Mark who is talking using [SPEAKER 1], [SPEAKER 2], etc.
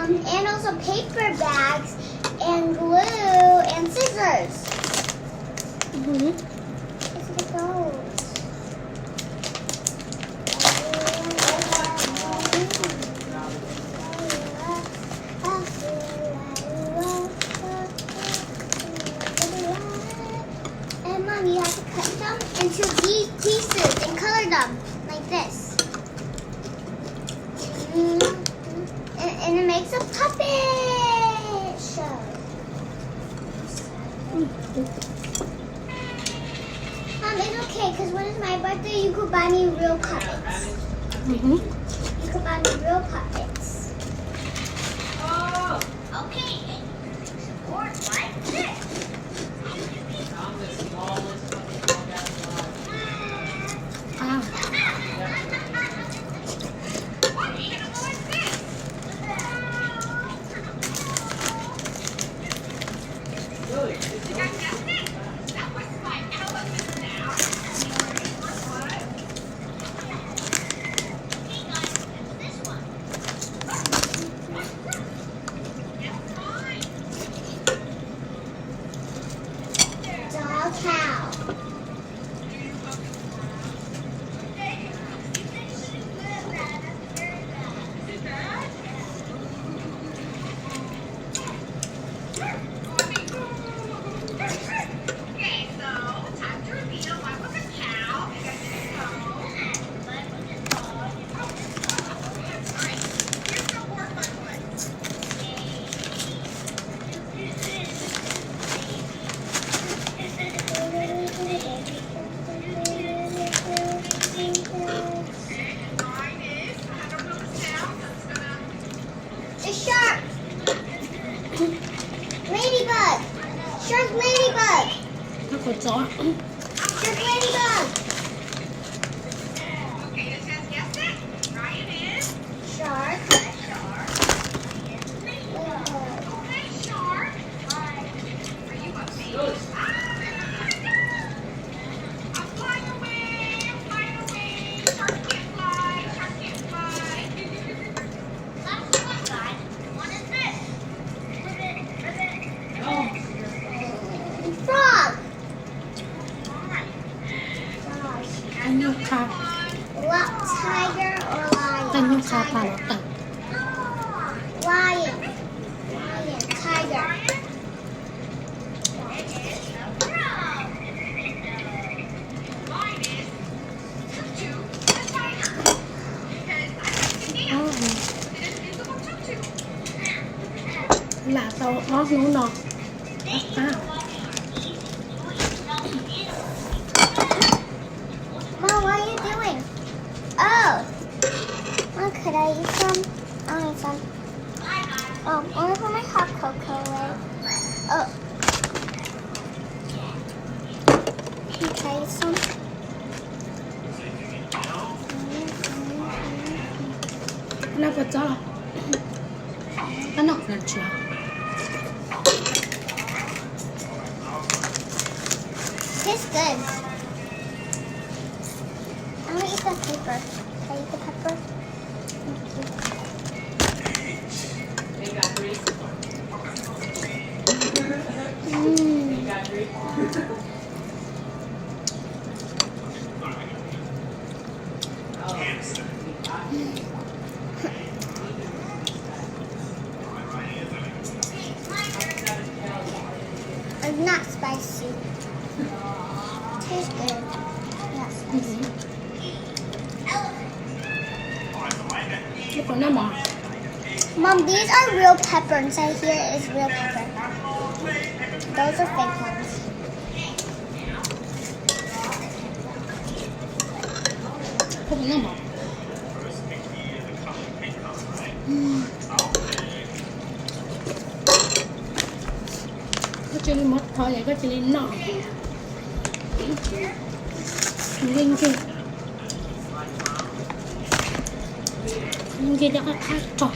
[SPEAKER 1] And also paper bags and glue and scissors. Let's look at those. And Mom, you have to cut them into these pieces and color them like this. And it makes a puppet show. It's okay, because when it's my birthday, you could buy me real puppets. You could buy me real puppets.
[SPEAKER 2] Oh!
[SPEAKER 1] Okay. Or like this.
[SPEAKER 2] I'm the smallest one that
[SPEAKER 1] What animal is this?
[SPEAKER 2] Really?
[SPEAKER 1] Did I guess it? That was my elephant now. What? Hey guys, it's this one. It's mine. Dog cow. Okay, so time to reveal what was a cow. Alright, here's the more fun one. Mine is, I don't know the sound, so it's gonna... A shark! Ladybug! Shark ladybug! Shark ladybug! Okay, this has guessed it. Ryan is? Shark. Shark. Okay, shark. Are you up, baby?
[SPEAKER 2] Really?
[SPEAKER 1] I'm flying away! I'm flying away! Shark can't fly! Shark can't fly! Last one, guys. What is this? Frog! Tiger or lion? Tiger. Lion. Lion. Tiger. Mine is tutu the tiger. Because I like to dance. It is musical tutu.
[SPEAKER 3] là tao ót nấu nọ
[SPEAKER 1] Mom, what are you doing? Oh. Mom, could I eat some? I'll eat some. Oh, only for my hot cocoa away. Oh. Can I eat some?
[SPEAKER 3] nó có cho nó nọc là chưa
[SPEAKER 1] Tastes good. I'm gonna eat the pepper. Can I eat the pepper?
[SPEAKER 2] They got three.
[SPEAKER 1] Mmm.
[SPEAKER 2] They got three.
[SPEAKER 1] It's not spicy. Tastes good. Not spicy.
[SPEAKER 3] nó có nó mỏ
[SPEAKER 1] Mom, these are real pepper. Inside here is real pepper. Those are fake ones.
[SPEAKER 3] không có nó mỏ có chili mất thôi vậy có chili nọ linh kia cho khác tròn